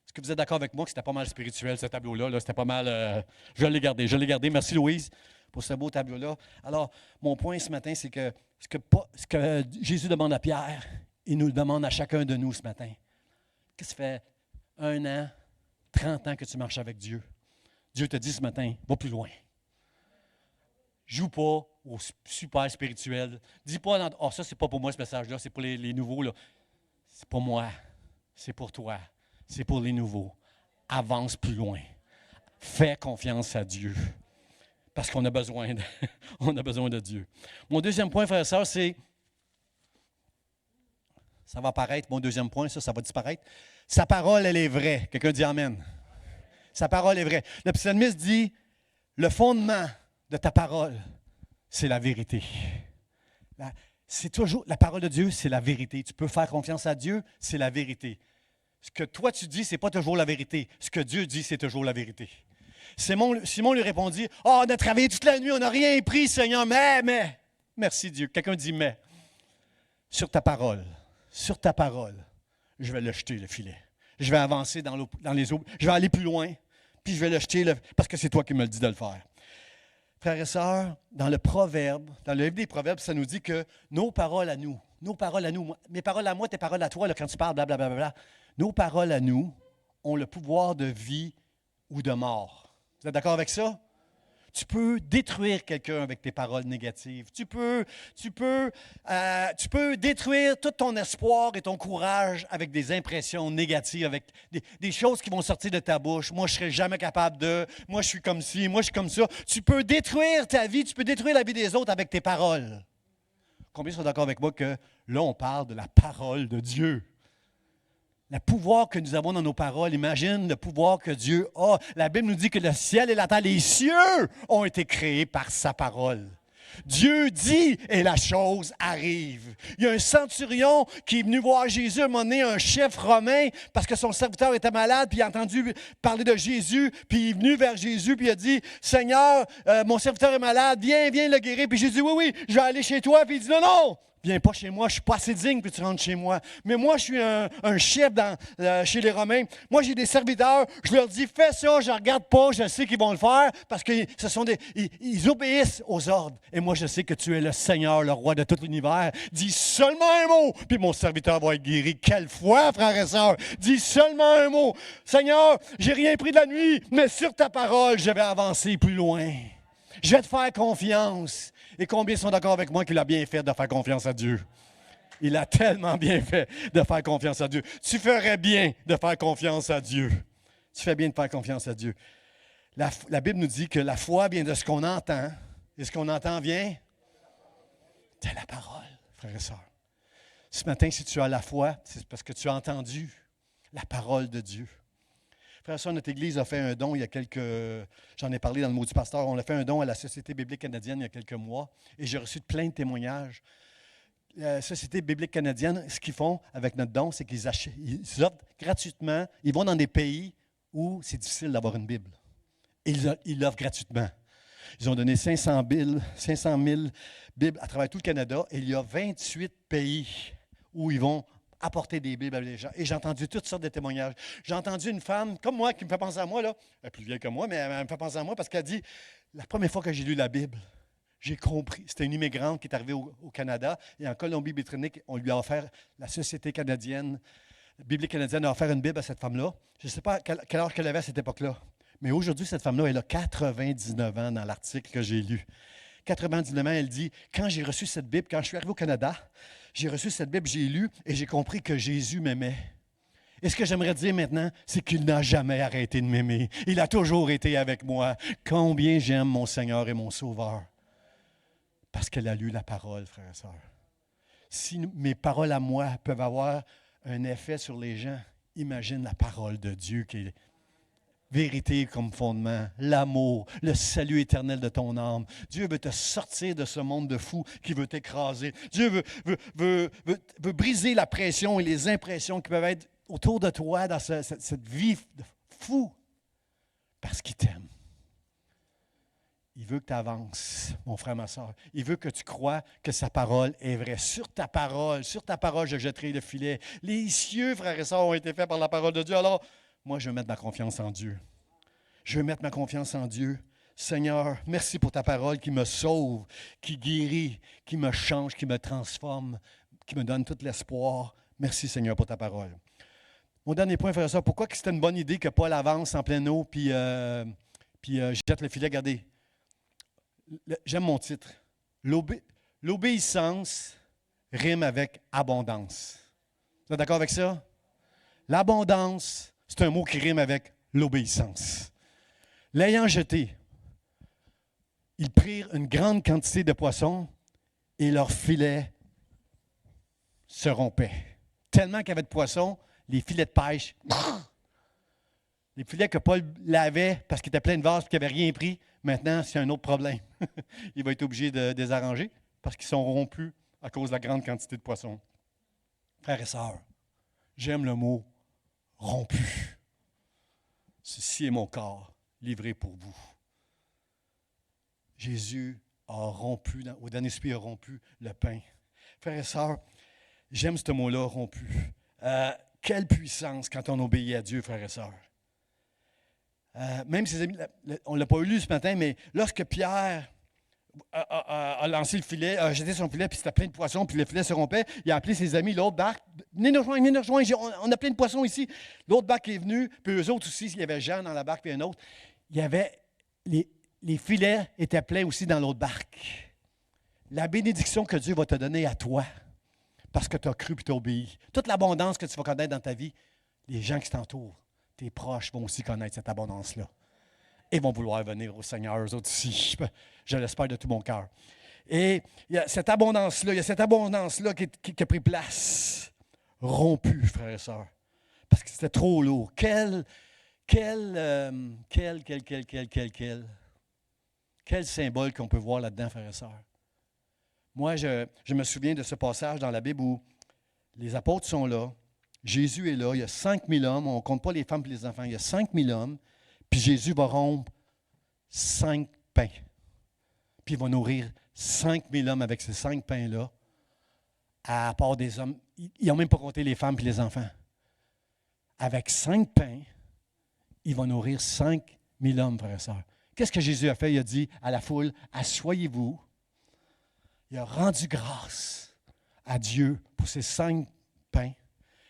Est-ce que vous êtes d'accord avec moi que c'était pas mal spirituel, ce tableau-là? Là, c'était pas mal... je l'ai gardé. Merci, Louise, pour ce beau tableau-là. Alors, mon point ce matin, c'est que ce que Jésus demande à Pierre, il nous le demande à chacun de nous ce matin. Qu'est-ce que ça fait 1 an, 30 ans que tu marches avec Dieu? Dieu te dit ce matin, va plus loin. Joue pas au super spirituel. Dis pas, « ça, c'est pas pour moi ce message-là, c'est pour les nouveaux. » là. C'est pas moi, c'est pour toi. C'est pour les nouveaux. Avance plus loin. Fais confiance à Dieu. Parce qu'on a besoin de Dieu. Mon deuxième point, frère et sœur, c'est... Ça va apparaître, mon deuxième point, ça va disparaître. Sa parole, elle est vraie. Quelqu'un dit Amen. Sa parole est vraie. Le psalmiste dit, le fondement de ta parole, c'est la vérité. C'est toujours, la parole de Dieu, c'est la vérité. Tu peux faire confiance à Dieu, c'est la vérité. Ce que toi tu dis, ce n'est pas toujours la vérité. Ce que Dieu dit, c'est toujours la vérité. Simon lui répondit, « on a travaillé toute la nuit, on n'a rien pris, Seigneur, mais. » Merci Dieu. Quelqu'un dit « mais ». Sur ta parole, je vais le jeter, le filet. Je vais avancer dans les eaux. Je vais aller plus loin, puis je vais le jeter, parce que c'est toi qui me le dis de le faire. Frères et sœurs, dans le livre des Proverbes, ça nous dit que nos paroles à nous, mes paroles à moi, tes paroles à toi, là, quand tu parles, blablabla, nos paroles à nous ont le pouvoir de vie ou de mort. Vous êtes d'accord avec ça? Tu peux détruire quelqu'un avec tes paroles négatives. Tu peux détruire tout ton espoir et ton courage avec des impressions négatives, avec des choses qui vont sortir de ta bouche. Moi, je ne serai jamais capable de. Moi, je suis comme ci, moi, je suis comme ça. Tu peux détruire ta vie, tu peux détruire la vie des autres avec tes paroles. Combien sont d'accord avec moi que là, on parle de la parole de Dieu? Le pouvoir que nous avons dans nos paroles, imagine le pouvoir que Dieu a. La Bible nous dit que le ciel et la terre, les cieux ont été créés par sa parole. Dieu dit et la chose arrive. Il y a un centurion qui est venu voir Jésus, à un moment donné, un chef romain, parce que son serviteur était malade, puis il a entendu parler de Jésus, puis il est venu vers Jésus, puis il a dit, « Seigneur, mon serviteur est malade, viens le guérir. » Puis Jésus dit, « Oui, je vais aller chez toi. » Puis il dit, « Non, non! Viens pas chez moi, je ne suis pas assez digne que tu rentres chez moi. Mais moi, je suis un chef chez les Romains. Moi, j'ai des serviteurs. Je leur dis, fais ça, je ne regarde pas, je sais qu'ils vont le faire parce qu'ils ils obéissent aux ordres. Et moi, je sais que tu es le Seigneur, le roi de tout l'univers. Dis seulement un mot, puis mon serviteur va être guéri. Quelle foi, frères et sœurs! Dis seulement un mot. Seigneur, j'ai rien pris de la nuit, mais sur ta parole, je vais avancer plus loin. Je vais te faire confiance. Et combien sont d'accord avec moi qu'il a bien fait de faire confiance à Dieu? Il a tellement bien fait de faire confiance à Dieu. Tu ferais bien de faire confiance à Dieu. Tu fais bien de faire confiance à Dieu. La Bible nous dit que la foi vient de ce qu'on entend. Et ce qu'on entend vient de la parole, frères et sœurs. Ce matin, si tu as la foi, c'est parce que tu as entendu la parole de Dieu. Frères et sœurs, notre Église a fait un don il y a j'en ai parlé dans le mot du pasteur, on a fait un don à la Société biblique canadienne il y a quelques mois et j'ai reçu plein de témoignages. La Société biblique canadienne, ce qu'ils font avec notre don, c'est qu'ils offrent gratuitement, ils vont dans des pays où c'est difficile d'avoir une Bible. Et ils l'offrent gratuitement. Ils ont donné 500 000 Bibles à travers tout le Canada et il y a 28 pays où ils vont apporter des Bibles à les gens. Et j'ai entendu toutes sortes de témoignages. J'ai entendu une femme, comme moi, qui me fait penser à moi, là. Elle est plus vieille que moi, mais elle me fait penser à moi parce qu'elle dit, la première fois que j'ai lu la Bible, j'ai compris. C'était une immigrante qui est arrivée au Canada et en Colombie-Britannique, on lui a offert, la Société canadienne, la Bible canadienne a offert une Bible à cette femme-là. Je ne sais pas quel âge qu'elle avait à cette époque-là. Mais aujourd'hui, cette femme-là, elle a 99 ans dans l'article que j'ai lu. 99 ans, elle dit, quand j'ai reçu cette Bible, quand je suis arrivé au Canada, j'ai reçu cette Bible, j'ai lu et j'ai compris que Jésus m'aimait. Et ce que j'aimerais dire maintenant, c'est qu'il n'a jamais arrêté de m'aimer. Il a toujours été avec moi. Combien j'aime mon Seigneur et mon Sauveur. Parce qu'elle a lu la parole, frères et sœurs. Si mes paroles à moi peuvent avoir un effet sur les gens, imagine la parole de Dieu qui est vérité comme fondement, l'amour, le salut éternel de ton âme. Dieu veut te sortir de ce monde de fous qui veut t'écraser. Dieu veut briser la pression et les impressions qui peuvent être autour de toi dans cette vie de fou parce qu'il t'aime. Il veut que tu avances, mon frère, ma soeur. Il veut que tu crois que sa parole est vraie. Sur ta parole, je jetterai le filet. Les cieux, frères et sœurs, ont été faits par la parole de Dieu. Alors, moi, je veux mettre ma confiance en Dieu. Je veux mettre ma confiance en Dieu. Seigneur, merci pour ta parole qui me sauve, qui guérit, qui me change, qui me transforme, qui me donne tout l'espoir. Merci, Seigneur, pour ta parole. Mon dernier point, frère et sœur, pourquoi c'était une bonne idée que Paul avance en pleine eau puis jette le filet? Regardez, j'aime mon titre. L'obéissance rime avec abondance. Vous êtes d'accord avec ça? L'abondance, c'est un mot qui rime avec l'obéissance. L'ayant jeté, ils prirent une grande quantité de poissons et leur filet se rompait. Tellement qu'il y avait de poissons, les filets de pêche, les filets que Paul lavait parce qu'il était plein de vases et qu'il n'avait rien pris, maintenant, c'est un autre problème. Il va être obligé de désarranger parce qu'ils sont rompus à cause de la grande quantité de poissons. Frères et sœurs, j'aime le mot rompu. Ceci est mon corps, livré pour vous. Jésus a rompu, au dernier soupier, a rompu le pain. Frères et sœurs, j'aime ce mot-là, rompu. Quelle puissance quand on obéit à Dieu, frères et sœurs. Même ses amis, on ne l'a pas lu ce matin, mais lorsque Pierre a lancé le filet, a jeté son filet, puis c'était plein de poissons, puis le filet se rompait, il a appelé ses amis, l'autre barque, venez nous rejoindre, on a plein de poissons ici. L'autre barque est venue, puis eux autres aussi, il y avait Jean dans la barque, puis un autre. Il y avait, les filets étaient pleins aussi dans l'autre barque. La bénédiction que Dieu va te donner à toi, parce que tu as cru et tu as obéi. Toute l'abondance que tu vas connaître dans ta vie, les gens qui t'entourent, tes proches vont aussi connaître cette abondance-là. Et vont vouloir venir au Seigneur, eux autres aussi. Je l'espère de tout mon cœur. Et il y a cette abondance-là, qui a pris place. Rompue, frères et sœurs. C'était trop lourd. Quel symbole qu'on peut voir là-dedans, frères et sœurs. Moi, je me souviens de ce passage dans la Bible où les apôtres sont là, Jésus est là, il y a 5000 hommes, on ne compte pas les femmes et les enfants, il y a 5000 hommes, puis Jésus va rompre 5 pains. Puis il va nourrir 5000 hommes avec ces 5 pains-là, à part des hommes. Ils n'ont même pas compté les femmes et les enfants. Avec 5 pains, il va nourrir 5000 hommes, frères et sœurs. Qu'est-ce que Jésus a fait? Il a dit à la foule, asseyez-vous. Il a rendu grâce à Dieu pour ces 5 pains.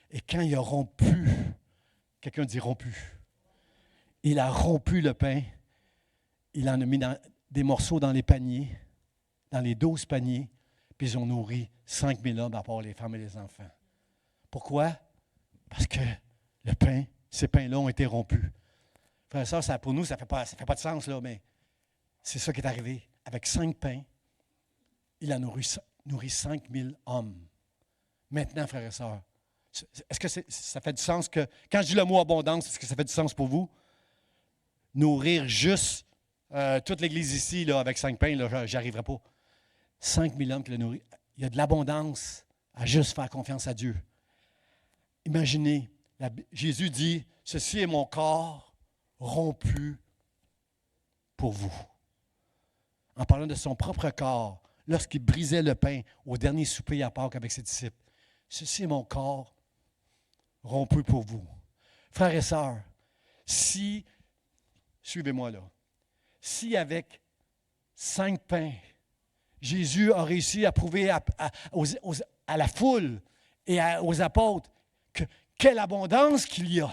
Et quand il a rompu, quelqu'un dit rompu, il a rompu le pain, il en a mis des morceaux dans les paniers, dans les 12 paniers, puis ils ont nourri 5000 hommes à part les femmes et les enfants. Pourquoi? Parce que le pain, ces pains-là ont été rompus. Frère et sœur, pour nous, ça fait pas de sens, là, mais c'est ça qui est arrivé. Avec 5 pains, il a nourri 5000 hommes. Maintenant, frères et sœurs, est-ce que ça fait du sens que, quand je dis le mot abondance, est-ce que ça fait du sens pour vous? Nourrir juste toute l'Église ici là, avec 5 pains, là, j'y arriverai pas. 5000 hommes qui l'ont nourri. Il y a de l'abondance à juste faire confiance à Dieu. Imaginez, Jésus dit, ceci est mon corps rompu pour vous. En parlant de son propre corps, lorsqu'il brisait le pain au dernier souper à Pâques avec ses disciples. Ceci est mon corps rompu pour vous. Frères et sœurs, suivez-moi là, si avec 5 pains, Jésus a réussi à prouver à la foule et aux apôtres quelle abondance qu'il y a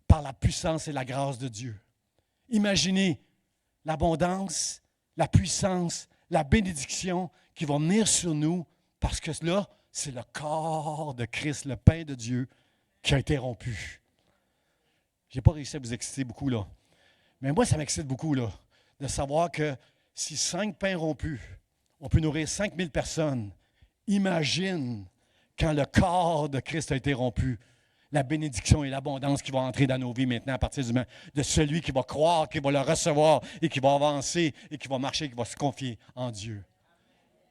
par la puissance et la grâce de Dieu. Imaginez l'abondance, la puissance, la bénédiction qui va venir sur nous parce que là, c'est le corps de Christ, le pain de Dieu, qui a été rompu. Je n'ai pas réussi à vous exciter beaucoup, là. Mais moi, ça m'excite beaucoup, là, de savoir que si 5 pains rompus, on peut nourrir 5000 personnes. Imagine quand le corps de Christ a été rompu, la bénédiction et l'abondance qui vont entrer dans nos vies maintenant à partir de celui qui va croire, qui va le recevoir et qui va avancer et qui va marcher, qui va se confier en Dieu.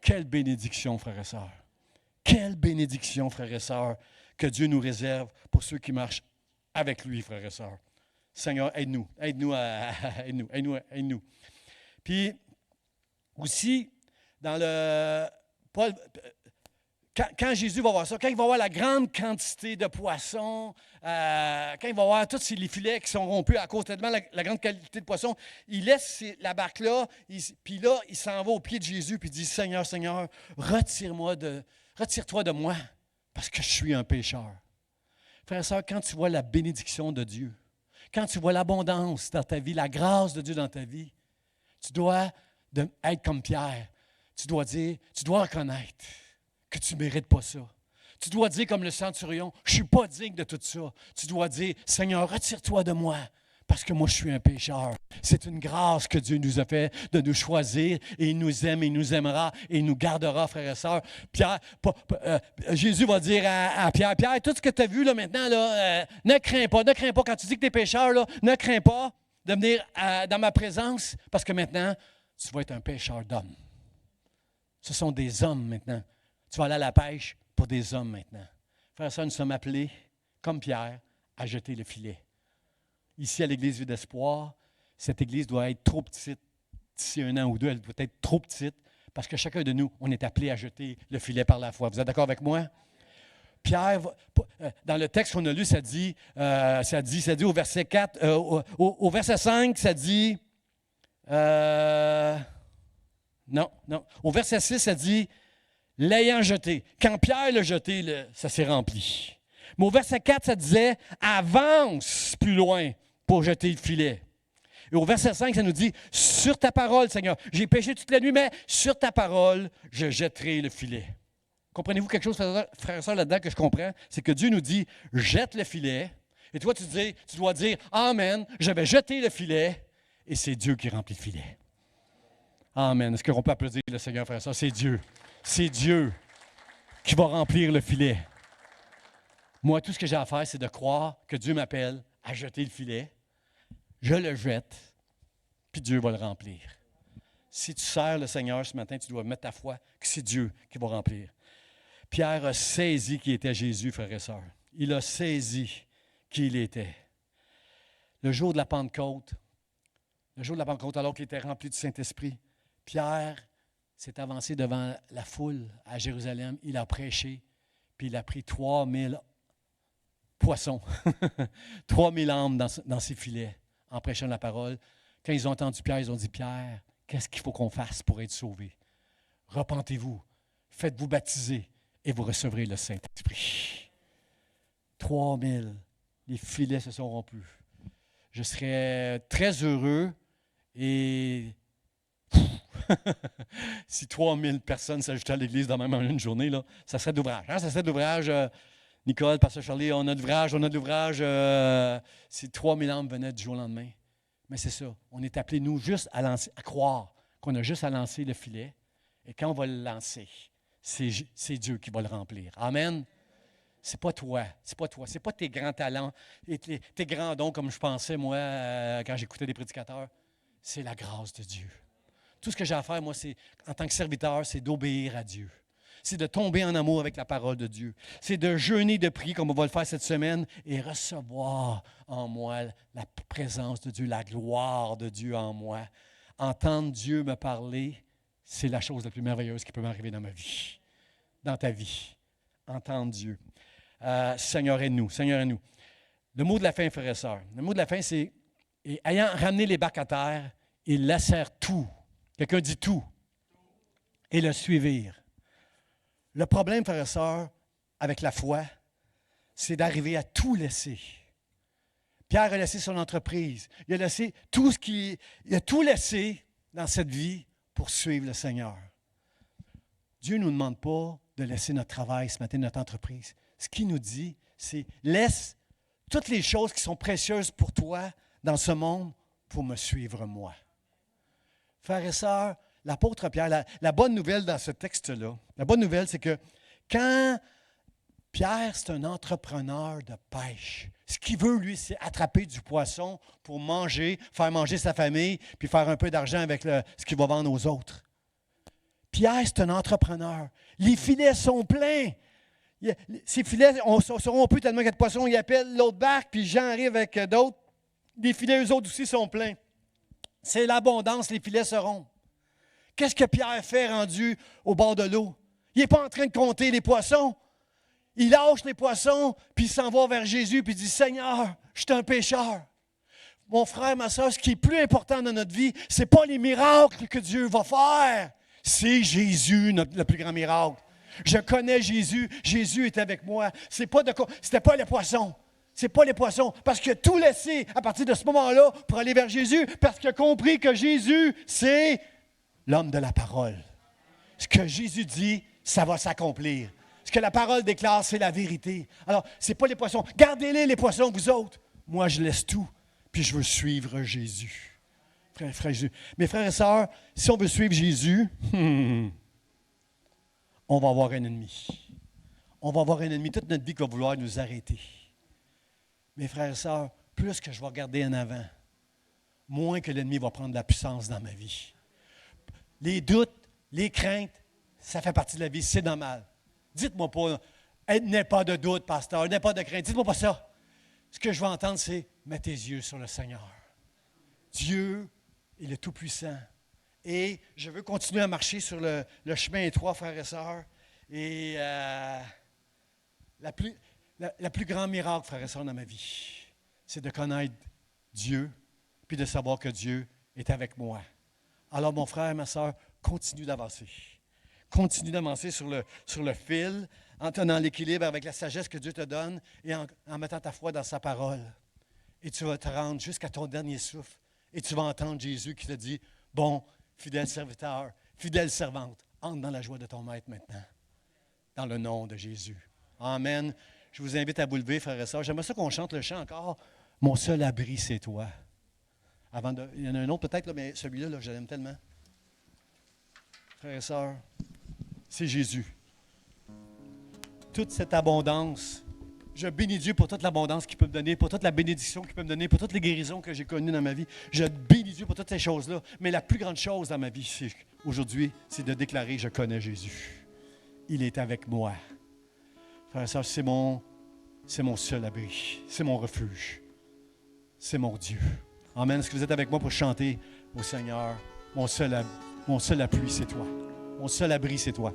Quelle bénédiction, frères et sœurs. Quelle bénédiction, frères et sœurs, que Dieu nous réserve pour ceux qui marchent avec lui, frères et sœurs. Seigneur, aide-nous. Aide-nous. Puis, aussi, dans le... Paul, quand Jésus va voir ça, quand il va voir la grande quantité de poissons, quand il va voir tous les filets qui sont rompus à cause tellement la grande qualité de poissons, il laisse la barque là, puis là, il s'en va au pied de Jésus, puis il dit, Seigneur, Seigneur, retire-toi de moi, parce que je suis un pécheur. Frère et sœur, quand tu vois la bénédiction de Dieu, quand tu vois l'abondance dans ta vie, la grâce de Dieu dans ta vie, tu dois être comme Pierre. Tu dois reconnaître que tu ne mérites pas ça. Tu dois dire comme le centurion, je ne suis pas digne de tout ça. Tu dois dire, Seigneur, retire-toi de moi, parce que moi, je suis un pécheur. C'est une grâce que Dieu nous a fait de nous choisir, et il nous aime, et il nous aimera, et il nous gardera, frères et sœurs. Jésus va dire à Pierre, Pierre, tout ce que tu as vu là, maintenant, là, ne crains pas quand tu dis que tu es pécheur, là, ne crains pas de venir dans ma présence, parce que maintenant, tu vas être un pêcheur d'hommes. Ce sont des hommes maintenant. Tu vas aller à la pêche pour des hommes maintenant. Frères et sœurs, nous sommes appelés, comme Pierre, à jeter le filet. Ici, à l'Église Vie d'Espoir, cette Église doit être trop petite. D'ici 1 an ou 2, elle doit être trop petite, parce que chacun de nous, on est appelé à jeter le filet par la foi. Vous êtes d'accord avec moi? Pierre, dans le texte qu'on a lu, ça dit au verset 4, au verset 5, ça dit... Non. Au verset 6, ça dit, l'ayant jeté. Quand Pierre l'a jeté, ça s'est rempli. Mais au verset 4, ça disait, avance plus loin pour jeter le filet. Et au verset 5, ça nous dit, sur ta parole, Seigneur, j'ai péché toute la nuit, mais sur ta parole, je jetterai le filet. Comprenez-vous quelque chose, frères et sœurs, là-dedans que je comprends? C'est que Dieu nous dit, jette le filet. Et toi, tu dois dire, Amen, je vais jeter le filet. Et c'est Dieu qui remplit le filet. Amen. Est-ce qu'on peut applaudir le Seigneur, frère et sœurs? C'est Dieu. C'est Dieu qui va remplir le filet. Moi, tout ce que j'ai à faire, c'est de croire que Dieu m'appelle à jeter le filet. Je le jette, puis Dieu va le remplir. Si tu sers le Seigneur ce matin, tu dois mettre ta foi que c'est Dieu qui va remplir. Pierre a saisi qui était Jésus, frères et sœurs. Il a saisi qui il était. Le jour de la Pentecôte, alors qu'il était rempli du Saint-Esprit, Pierre s'est avancé devant la foule à Jérusalem. Il a prêché, puis il a pris 3000 poissons, 3000 âmes dans ses filets en prêchant la parole. Quand ils ont entendu Pierre, ils ont dit, Pierre, qu'est-ce qu'il faut qu'on fasse pour être sauvés? Repentez-vous, faites-vous baptiser et vous recevrez le Saint-Esprit. 3000, les filets se sont rompus. Je serais très heureux et si 3000 personnes s'ajoutaient à l'Église dans même une journée, là, ça serait d'ouvrage. Hein? Ça serait d'ouvrage. Nicole, Pasteur Charlie, on a de l'ouvrage. Si 3000 âmes venaient du jour au lendemain. Mais c'est ça. On est appelés, nous, juste à croire qu'on a juste à lancer le filet. Et quand on va le lancer, c'est Dieu qui va le remplir. Amen. C'est pas toi. C'est pas tes grands talents et tes grands dons, comme je pensais, moi, quand j'écoutais des prédicateurs. C'est la grâce de Dieu. Tout ce que j'ai à faire, moi, c'est, en tant que serviteur, c'est d'obéir à Dieu. C'est de tomber en amour avec la parole de Dieu. C'est de jeûner, de prier, comme on va le faire cette semaine, et recevoir en moi la présence de Dieu, la gloire de Dieu en moi. Entendre Dieu me parler, c'est la chose la plus merveilleuse qui peut m'arriver dans ma vie, dans ta vie. Entendre Dieu. Seigneur, aide-nous. Seigneur, aide-nous. Le mot de la fin, frères et sœurs. Le mot de la fin, c'est « Et ayant ramené les barques à terre, ils laissèrent tout. » Quelqu'un dit tout. Et le suivirent. Le problème, frères et sœurs, avec la foi, c'est d'arriver à tout laisser. Pierre a laissé son entreprise. Il a laissé tout il a tout laissé dans cette vie pour suivre le Seigneur. Dieu ne nous demande pas de laisser notre travail ce matin, notre entreprise. Ce qu'il nous dit, c'est laisse toutes les choses qui sont précieuses pour toi dans ce monde pour me suivre moi. Frères et sœurs, l'apôtre Pierre, la bonne nouvelle dans ce texte-là, la bonne nouvelle, c'est que quand Pierre, c'est un entrepreneur de pêche, ce qu'il veut, lui, c'est attraper du poisson pour manger, faire manger sa famille, puis faire un peu d'argent avec ce qu'il va vendre aux autres. Pierre, c'est un entrepreneur. Les filets sont pleins. Ces filets seront plus tellement qu'il y a de poissons. Il appelle l'autre barque, puis Jean arrive avec d'autres. Les filets, eux autres aussi, sont pleins. C'est l'abondance, les filets seront. Qu'est-ce que Pierre fait rendu au bord de l'eau? Il n'est pas en train de compter les poissons. Il lâche les poissons, puis il s'en va vers Jésus, puis il dit, « Seigneur, je suis un pécheur. » Mon frère, ma soeur, ce qui est plus important dans notre vie, ce n'est pas les miracles que Dieu va faire. C'est Jésus, le plus grand miracle. Je connais Jésus. Jésus est avec moi. C'était pas les poissons. C'est pas les poissons. Parce qu'il a tout laissé à partir de ce moment-là pour aller vers Jésus. Parce qu'il a compris que Jésus, c'est l'homme de la parole. Ce que Jésus dit, ça va s'accomplir. Ce que la parole déclare, c'est la vérité. Alors, c'est pas les poissons. Gardez-les, les poissons, vous autres. Moi, je laisse tout. Puis je veux suivre Jésus. Frère Jésus. Mes frères et sœurs, si on veut suivre Jésus, on va avoir un ennemi. On va avoir un ennemi toute notre vie qui va vouloir nous arrêter. Mes frères et sœurs, plus que je vais regarder en avant, moins que l'ennemi va prendre de la puissance dans ma vie. Les doutes, les craintes, ça fait partie de la vie, c'est normal. Dites-moi pas, n'aie pas de doute, pasteur, n'aie pas de crainte. Dites-moi pas ça. Ce que je veux entendre, c'est mets tes yeux sur le Seigneur. Dieu est le Tout-Puissant. Et je veux continuer à marcher sur le chemin étroit, frères et sœurs. Et la plus grande miracle, frères et sœurs, dans ma vie, c'est de connaître Dieu, puis de savoir que Dieu est avec moi. Alors, mon frère et ma sœur, continue d'avancer. Continue d'avancer sur le fil, en tenant l'équilibre avec la sagesse que Dieu te donne et en mettant ta foi dans sa parole. Et tu vas te rendre jusqu'à ton dernier souffle. Et tu vas entendre Jésus qui te dit, « Bon, fidèle serviteur, fidèle servante, entre dans la joie de ton maître maintenant. » Dans le nom de Jésus. Amen. Je vous invite à vous lever, frères et sœurs. J'aimerais ça qu'on chante le chant encore. « Mon seul abri, c'est toi. » Il y en a un autre peut-être, là, mais celui-là, là, je l'aime tellement. Frères et sœurs, c'est Jésus. Toute cette abondance Je bénis Dieu pour toute l'abondance qu'il peut me donner, pour toute la bénédiction qu'il peut me donner, pour toutes les guérisons que j'ai connues dans ma vie. Je bénis Dieu pour toutes ces choses-là. Mais la plus grande chose dans ma vie, aujourd'hui, c'est de déclarer « Je connais Jésus. Il est avec moi. » Frère et sœur, c'est mon seul abri. C'est mon refuge. C'est mon Dieu. Amen. Est-ce que vous êtes avec moi pour chanter au Seigneur? Mon seul appui, c'est toi. Mon seul abri, c'est toi.